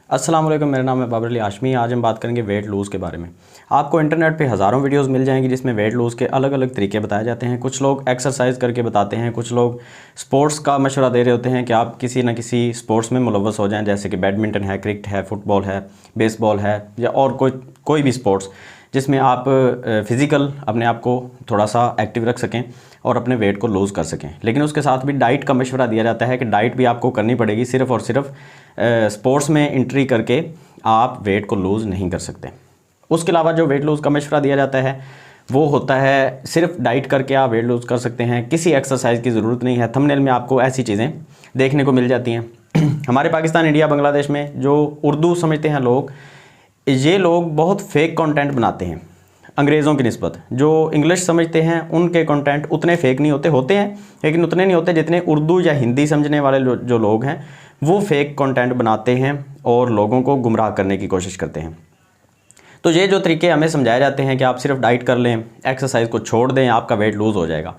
अस्सलाम वालेकुम, मेरा नाम है बाबर अली हाशमी। आज हम बात करेंगे वेट लूज़ के बारे में। आपको इंटरनेट पे हज़ारों वीडियोस मिल जाएंगी जिसमें वेट लूज़ के अलग अलग तरीके बताए जाते हैं। कुछ लोग एक्सरसाइज करके बताते हैं, कुछ लोग स्पोर्ट्स का मशवरा दे रहे होते हैं कि आप किसी न किसी स्पोर्ट्स में मुलव्वस हो जाएं, जैसे कि बैडमिंटन है, क्रिकेट है, फुटबॉल है, बेसबॉल है या और कोई भी स्पोर्ट्स जिसमें आप फ़िज़िकल अपने आप को थोड़ा सा एक्टिव रख सकें और अपने वेट को लूज़ कर सकें। लेकिन उसके साथ भी डाइट का मशवरा दिया जाता है कि डाइट भी आपको करनी पड़ेगी, सिर्फ़ और सिर्फ स्पोर्ट्स में एंट्री करके आप वेट को लूज़ नहीं कर सकते। उसके अलावा जो वेट लूज़ का मशवरा दिया जाता है वो होता है सिर्फ डाइट करके आप वेट लूज़ कर सकते हैं, किसी एक्सरसाइज की ज़रूरत नहीं है। थंबनेल में आपको ऐसी चीज़ें देखने को मिल जाती हैं। हमारे पाकिस्तान, इंडिया, बांग्लादेश में जो उर्दू समझते हैं लोग, ये लोग बहुत फेक कंटेंट बनाते हैं अंग्रेज़ों की निस्बत। जो इंग्लिश समझते हैं उनके कंटेंट उतने फेक नहीं होते हैं, लेकिन उतने नहीं होते जितने उर्दू या हिंदी समझने वाले जो लोग हैं वो फेक कंटेंट बनाते हैं और लोगों को गुमराह करने की कोशिश करते हैं। तो ये जो तरीके हमें समझाए जाते हैं कि आप सिर्फ डाइट कर लें, एक्सरसाइज को छोड़ दें, आपका वेट लूज़ हो जाएगा,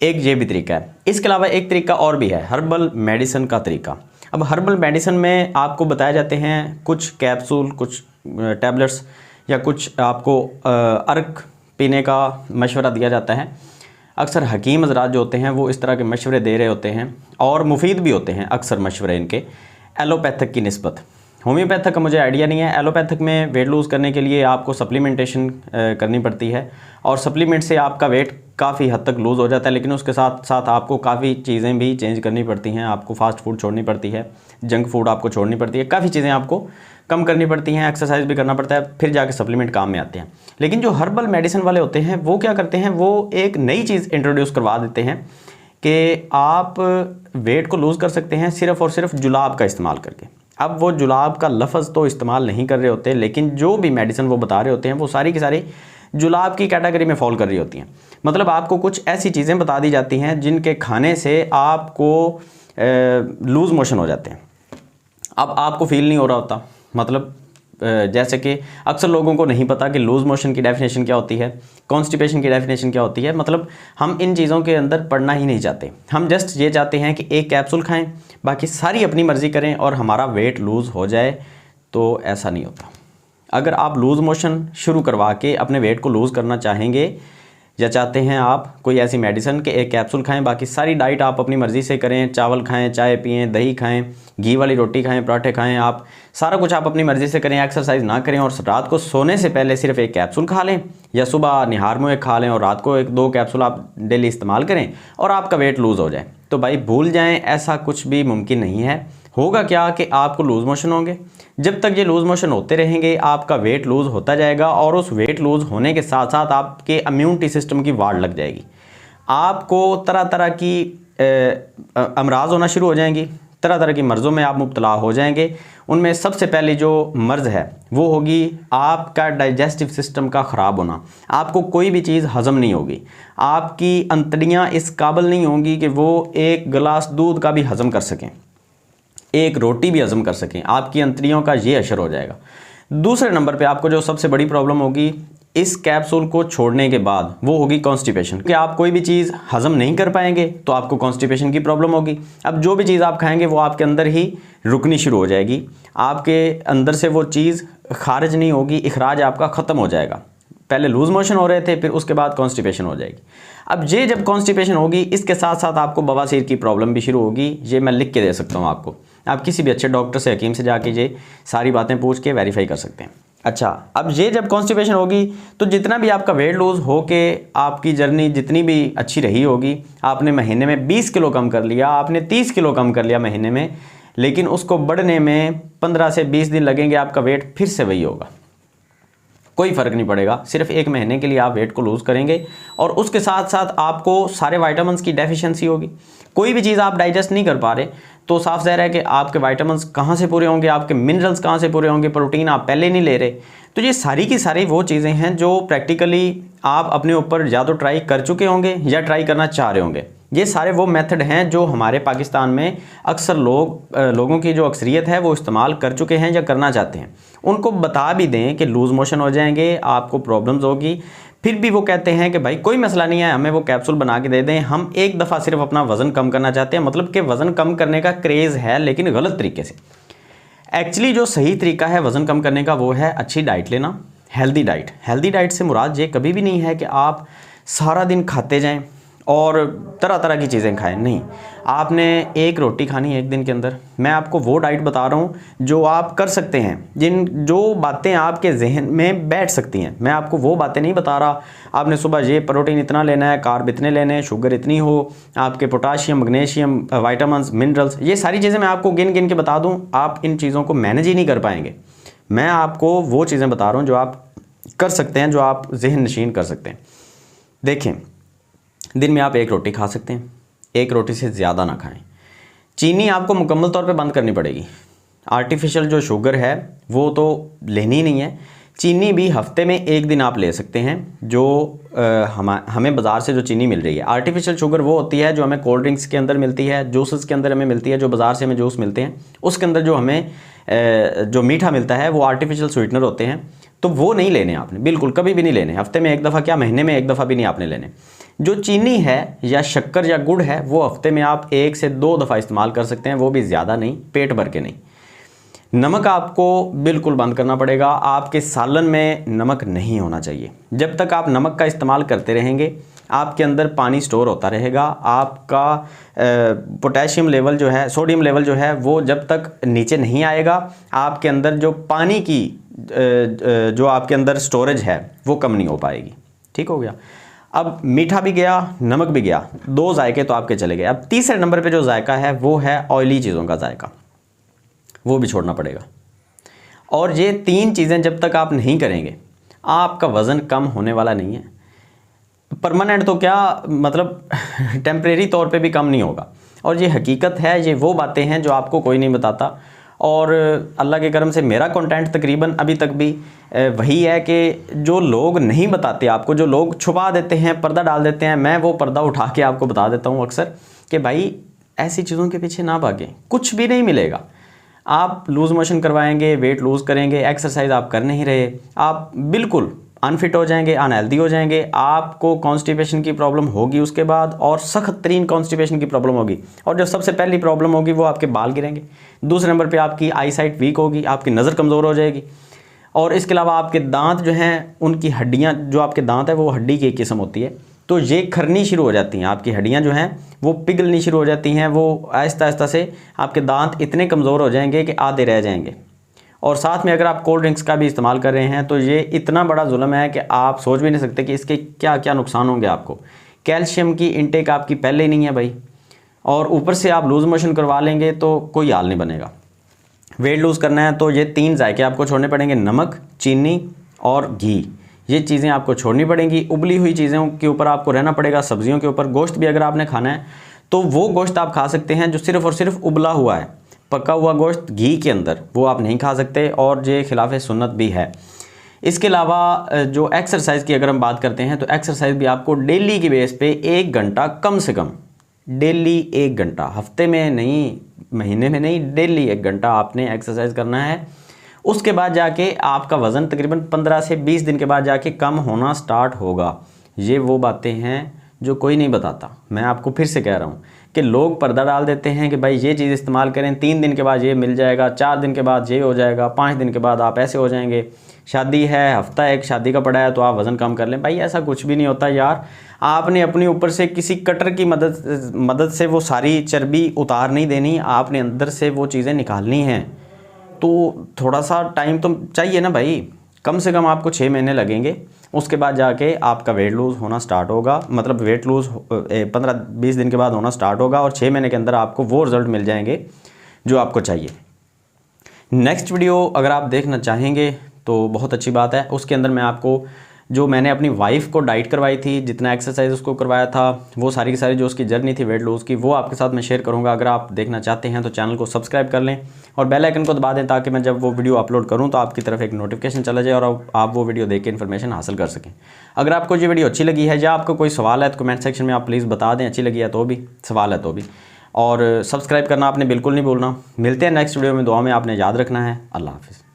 एक ये भी तरीका है। इसके अलावा एक तरीका और भी है, हर्बल मेडिसिन का तरीका। अब हर्बल मेडिसिन में आपको बताए जाते हैं कुछ कैप्सूल, कुछ टैबलेट्स या कुछ आपको अर्क पीने का मशवरा दिया जाता है। अक्सर हकीम हज़रात जो होते हैं वो इस तरह के मशवरे दे रहे होते हैं और मुफीद भी होते हैं अक्सर मशवरे इनके, एलोपैथिक की निस्बत। होम्योपैथिक का मुझे आइडिया नहीं है। एलोपैथिक में वेट लूज़ करने के लिए आपको सप्लीमेंटेशन करनी पड़ती है और सप्लीमेंट से आपका वेट काफ़ी हद तक लूज़ हो जाता है, लेकिन उसके साथ साथ आपको काफ़ी चीज़ें भी चेंज करनी पड़ती हैं। आपको फ़ास्ट फूड छोड़नी पड़ती है, जंक फूड आपको छोड़नी पड़ती है, काफ़ी चीज़ें आपको कम करनी पड़ती हैं, एक्सरसाइज भी करना पड़ता है, फिर जाके सप्लीमेंट काम में आते हैं। लेकिन जो हर्बल मेडिसिन वाले होते हैं वो क्या करते हैं, वो एक नई चीज़ इंट्रोड्यूस करवा देते हैं कि आप वेट को लूज़ कर सकते हैं सिर्फ़ और सिर्फ जुलाब का इस्तेमाल करके। अब वो जुलाब का लफ्ज़ तो इस्तेमाल नहीं कर रहे होते, लेकिन जो भी मेडिसिन वो बता रहे होते हैं वो सारी की सारी जुलाब की कैटेगरी में फॉल कर रही होती हैं। मतलब आपको कुछ ऐसी चीज़ें बता दी जाती हैं जिनके खाने से आपको लूज़ मोशन हो जाते हैं। अब आपको फील नहीं हो रहा होता, मतलब जैसे कि अक्सर लोगों को नहीं पता कि लूज़ मोशन की डेफिनेशन क्या होती है, कॉन्स्टिपेशन की डेफिनेशन क्या होती है। मतलब हम इन चीज़ों के अंदर पढ़ना ही नहीं चाहते, हम जस्ट ये चाहते हैं कि एक कैप्सूल खाएं, बाकी सारी अपनी मर्ज़ी करें और हमारा वेट लूज़ हो जाए। तो ऐसा नहीं होता। अगर आप लूज़ मोशन शुरू करवा के अपने वेट को लूज़ करना चाहेंगे या चाहते हैं आप कोई ऐसी मेडिसिन के एक कैप्सूल खाएं, बाकी सारी डाइट आप अपनी मर्ज़ी से करें, चावल खाएं, चाय पिएं, दही खाएं, घी वाली रोटी खाएं, पराठे खाएं, आप सारा कुछ आप अपनी मर्ज़ी से करें, एक्सरसाइज ना करें और रात को सोने से पहले सिर्फ एक कैप्सूल खा लें या सुबह निहार में एक खा लें और रात को 1-2 कैप्सूल आप डेली इस्तेमाल करें और आपका वेट लूज़ हो जाए, तो भाई भूल जाएँ, ऐसा कुछ भी मुमकिन नहीं है। होगा क्या कि आपको लूज़ मोशन होंगे। जब तक ये लूज़ मोशन होते रहेंगे आपका वेट लूज़ होता जाएगा और उस वेट लूज़ होने के साथ साथ आपके इम्यूनिटी सिस्टम की वाड़ लग जाएगी। आपको तरह तरह की अमराज होना शुरू हो जाएंगी, तरह तरह की मर्ज़ों में आप मुब्तला हो जाएंगे। उनमें सबसे पहली जो मर्ज़ है वो होगी आपका डाइजेस्टिव सिस्टम का ख़राब होना। आपको कोई भी चीज़ हज़म नहीं होगी, आपकी अंतड़ियाँ इस काबिल नहीं होंगी कि वो एक गिलास दूध का भी हज़म कर सकें, एक रोटी भी हज़म कर सकें। आपकी अंतड़ियों का ये असर हो जाएगा। दूसरे नंबर पे आपको जो सबसे बड़ी प्रॉब्लम होगी इस कैप्सूल को छोड़ने के बाद वो होगी कॉन्स्टिपेशन, कि आप कोई भी चीज़ हज़म नहीं कर पाएंगे तो आपको कॉन्स्टिपेशन की प्रॉब्लम होगी। अब जो भी चीज़ आप खाएंगे वो आपके अंदर ही रुकनी शुरू हो जाएगी, आपके अंदर से वो चीज़ खारिज नहीं होगी, इखराज आपका ख़त्म हो जाएगा। पहले लूज़ मोशन हो रहे थे, फिर उसके बाद कॉन्स्टिपेशन हो जाएगी। अब ये जब कॉन्स्टिपेशन होगी इसके साथ साथ आपको बवासीर की प्रॉब्लम भी शुरू होगी। ये मैं लिख के दे सकता हूँ आपको, आप किसी भी अच्छे डॉक्टर से, हकीम से जाके ये सारी बातें पूछ के वेरीफाई कर सकते हैं। अच्छा, अब ये जब कॉन्स्टिपेशन होगी तो जितना भी आपका वेट लूज़ हो के आपकी जर्नी जितनी भी अच्छी रही होगी, आपने महीने में 20 किलो कम कर लिया, आपने 30 किलो कम कर लिया महीने में, लेकिन उसको बढ़ने में 15 से 20 दिन लगेंगे, आपका वेट फिर से वही होगा, कोई फ़र्क नहीं पड़ेगा। सिर्फ एक महीने के लिए आप वेट को लूज़ करेंगे और उसके साथ साथ आपको सारे विटामिन्स की डेफिशिएंसी होगी। कोई भी चीज़ आप डाइजेस्ट नहीं कर पा रहे तो साफ ज़ाहिर है कि आपके विटामिन्स कहाँ से पूरे होंगे, आपके मिनरल्स कहाँ से पूरे होंगे, प्रोटीन आप पहले नहीं ले रहे। तो ये सारी की सारी वो चीज़ें हैं जो प्रैक्टिकली आप अपने ऊपर या तो ट्राई कर चुके होंगे या ट्राई करना चाह रहे होंगे। ये सारे वो मेथड हैं जो हमारे पाकिस्तान में अक्सर लोगों की जो अक्सरियत है वो इस्तेमाल कर चुके हैं या करना चाहते हैं। उनको बता भी दें कि लूज़ मोशन हो जाएंगे, आपको प्रॉब्लम्स होगी, फिर भी वो कहते हैं कि भाई कोई मसला नहीं है, हमें वो कैप्सूल बना के दे दें, हम एक दफ़ा सिर्फ अपना वज़न कम करना चाहते हैं। मतलब कि वज़न कम करने का क्रेज़ है लेकिन गलत तरीके से। एक्चुअली जो सही तरीका है वज़न कम करने का वो है अच्छी डाइट लेना, हेल्दी डाइट। हेल्दी डाइट से मुराद ये कभी भी नहीं है कि आप सारा दिन खाते जाएं और तरह तरह की चीज़ें खाएं, नहीं। आपने एक रोटी खानी है एक दिन के अंदर। मैं आपको वो डाइट बता रहा हूँ जो आप कर सकते हैं, जो बातें आपके जहन में बैठ सकती हैं। मैं आपको वो बातें नहीं बता रहा आपने सुबह ये प्रोटीन इतना लेना है, कार्ब इतने लेने हैं, शुगर इतनी हो, आपके पोटाशियम, मैग्नीशियम, वाइटामिन्स, मिनरल्स, ये सारी चीज़ें मैं आपको गिन गिन के बता दूँ, आप इन चीज़ों को मैनेज ही नहीं कर पाएंगे। मैं आपको वो चीज़ें बता रहा हूँ जो आप कर सकते हैं, जो आप जहन नशीन कर सकते हैं। देखें, दिन में आप एक रोटी खा सकते हैं, एक रोटी से ज़्यादा ना खाएं। चीनी आपको मुकम्मल तौर पे बंद करनी पड़ेगी। आर्टिफिशियल जो शुगर है वो तो लेनी ही नहीं है। चीनी भी हफ्ते में एक दिन आप ले सकते हैं, जो हमें बाज़ार से जो चीनी मिल रही है। आर्टिफिशियल शुगर वो होती है जो हमें कोल्ड ड्रिंक्स के अंदर मिलती है, जूसेस के अंदर हमें मिलती है, जो बाज़ार से हमें जूस मिलते हैं उसके अंदर जो हमें जो मीठा मिलता है वो आर्टिफिशियल स्वीटनर होते हैं। तो वो नहीं लेने आपने, बिल्कुल कभी भी नहीं लेने। हफ्ते में एक दफ़ा क्या, महीने में एक दफ़ा भी नहीं आपने लेने। जो चीनी है या शक्कर या गुड़ है वो हफ्ते में आप 1 से 2 दफ़ा इस्तेमाल कर सकते हैं, वो भी ज़्यादा नहीं, पेट भर के नहीं। नमक आपको बिल्कुल बंद करना पड़ेगा। आपके सालन में नमक नहीं होना चाहिए। जब तक आप नमक का इस्तेमाल करते रहेंगे आपके अंदर पानी स्टोर होता रहेगा। आपका पोटेशियम लेवल जो है, सोडियम लेवल जो है वो जब तक नीचे नहीं आएगा, आपके अंदर जो पानी की जो आपके अंदर स्टोरेज है वो कम नहीं हो पाएगी। ठीक हो गया। अब मीठा भी गया, नमक भी गया, 2 जायके तो आपके चले गए। अब तीसरे नंबर पे जो जायका है वो है ऑयली चीज़ों का जायका, वो भी छोड़ना पड़ेगा। और ये 3 चीज़ें जब तक आप नहीं करेंगे आपका वज़न कम होने वाला नहीं है। परमानेंट तो क्या मतलब टेम्परेरी तौर पे भी कम नहीं होगा। और ये हकीकत है, ये वो बातें हैं जो आपको कोई नहीं बताता। और अल्लाह के करम से मेरा कंटेंट तकरीबन अभी तक भी वही है कि जो लोग नहीं बताते आपको, जो लोग छुपा देते हैं, पर्दा डाल देते हैं, मैं वो पर्दा उठा के आपको बता देता हूँ अक्सर कि भाई ऐसी चीज़ों के पीछे ना भागें, कुछ भी नहीं मिलेगा। आप लूज़ मोशन करवाएंगे, वेट लूज़ करेंगे, एक्सरसाइज आप कर नहीं रहे, आप बिल्कुल अनफिट हो जाएंगे, अनहेल्दी हो जाएंगे, आपको कॉन्स्टिपेशन की प्रॉब्लम होगी उसके बाद, और सख्त तरीन कॉन्स्टिपेशन की प्रॉब्लम होगी। और जो सबसे पहली प्रॉब्लम होगी वो आपके बाल गिरेंगे। दूसरे नंबर पे आपकी आई साइट वीक होगी, आपकी नज़र कमज़ोर हो जाएगी। और इसके अलावा आपके दांत जो हैं, उनकी हड्डियाँ, जो आपके दांत है वो हड्डी की एक किस्म होती है, तो ये खरनी शुरू हो जाती हैं। आपकी हड्डियाँ जो हैं वो पिघलनी शुरू हो जाती हैं। वो आहिस्ता आहिस्ता से आपके दांत इतने कमज़ोर हो जाएंगे कि आधे रह जाएंगे। और साथ में अगर आप कोल्ड ड्रिंक्स का भी इस्तेमाल कर रहे हैं तो ये इतना बड़ा जुल्म है कि आप सोच भी नहीं सकते कि इसके क्या क्या नुकसान होंगे आपको। कैल्शियम की इंटेक आपकी पहले ही नहीं है भाई, और ऊपर से आप लूज़ मोशन करवा लेंगे तो कोई हाल नहीं बनेगा। वेट लूज़ करना है तो ये 3 जायके आपको छोड़ने पड़ेंगे, नमक, चीनी और घी। ये चीज़ें आपको छोड़नी पड़ेंगी। उबली हुई चीज़ों के ऊपर आपको रहना पड़ेगा, सब्जियों के ऊपर। गोश्त भी अगर आपने खाना है तो वो गोश्त आप खा सकते हैं जो सिर्फ़ और सिर्फ उबला हुआ है, पका हुआ गोश्त घी के अंदर, वो आप नहीं खा सकते, और ये खिलाफ सुन्नत भी है। इसके अलावा जो एक्सरसाइज की अगर हम बात करते हैं तो एक्सरसाइज भी आपको डेली की बेस पे 1 घंटा, कम से कम डेली 1 घंटा, हफ्ते में नहीं, महीने में नहीं, डेली 1 घंटा आपने एक्सरसाइज करना है। उसके बाद जाके आपका वज़न तकरीबन 15 से 20 दिन के बाद जाके कम होना स्टार्ट होगा। ये वो बातें हैं जो कोई नहीं बताता। मैं आपको फिर से कह रहा हूँ कि लोग पर्दा डाल देते हैं कि भाई ये चीज़ इस्तेमाल करें, 3 दिन के बाद ये मिल जाएगा, 4 दिन के बाद ये हो जाएगा, 5 दिन के बाद आप ऐसे हो जाएंगे, शादी है, हफ्ता एक शादी का पड़ा है तो आप वज़न कम कर लें। भाई ऐसा कुछ भी नहीं होता यार। आपने अपने ऊपर से किसी कटर की मदद से वो सारी चर्बी उतार नहीं देनी, आपने अंदर से वो चीज़ें निकालनी हैं। तो थोड़ा सा टाइम तो चाहिए ना भाई, कम से कम आपको 6 महीने लगेंगे। उसके बाद जाके आपका वेट लूज़ होना स्टार्ट होगा, मतलब वेट लूज़ 15-20 दिन के बाद होना स्टार्ट होगा, और 6 महीने के अंदर आपको वो रिज़ल्ट मिल जाएंगे जो आपको चाहिए। नेक्स्ट वीडियो अगर आप देखना चाहेंगे तो बहुत अच्छी बात है। उसके अंदर मैं आपको, जो मैंने अपनी वाइफ को डाइट करवाई थी, जितना एक्सरसाइज उसको करवाया था, वो सारी की सारी जो उसकी जर्नी थी वेट लूज़ की, वो आपके साथ मैं शेयर करूंगा। अगर आप देखना चाहते हैं तो चैनल को सब्सक्राइब कर लें और बेल आइकन को दबा दें, ताकि मैं जब वो वीडियो अपलोड करूं तो आपकी तरफ एक नोटिफिकेशन चला जाए और आप वो वीडियो देख के इन्फॉर्मेशन हासिल कर सकें। अगर आपको ये वीडियो अच्छी लगी है या आपको कोई सवाल है तो कमेंट सेक्शन में आप प्लीज़ बता दें, अच्छी लगी है तो भी, सवाल है तो भी। और सब्सक्राइब करना आपने बिल्कुल नहीं भूलना। मिलते हैं नेक्स्ट वीडियो में, दुआ में आपने याद रखना है। अल्लाह हाफ़िज़।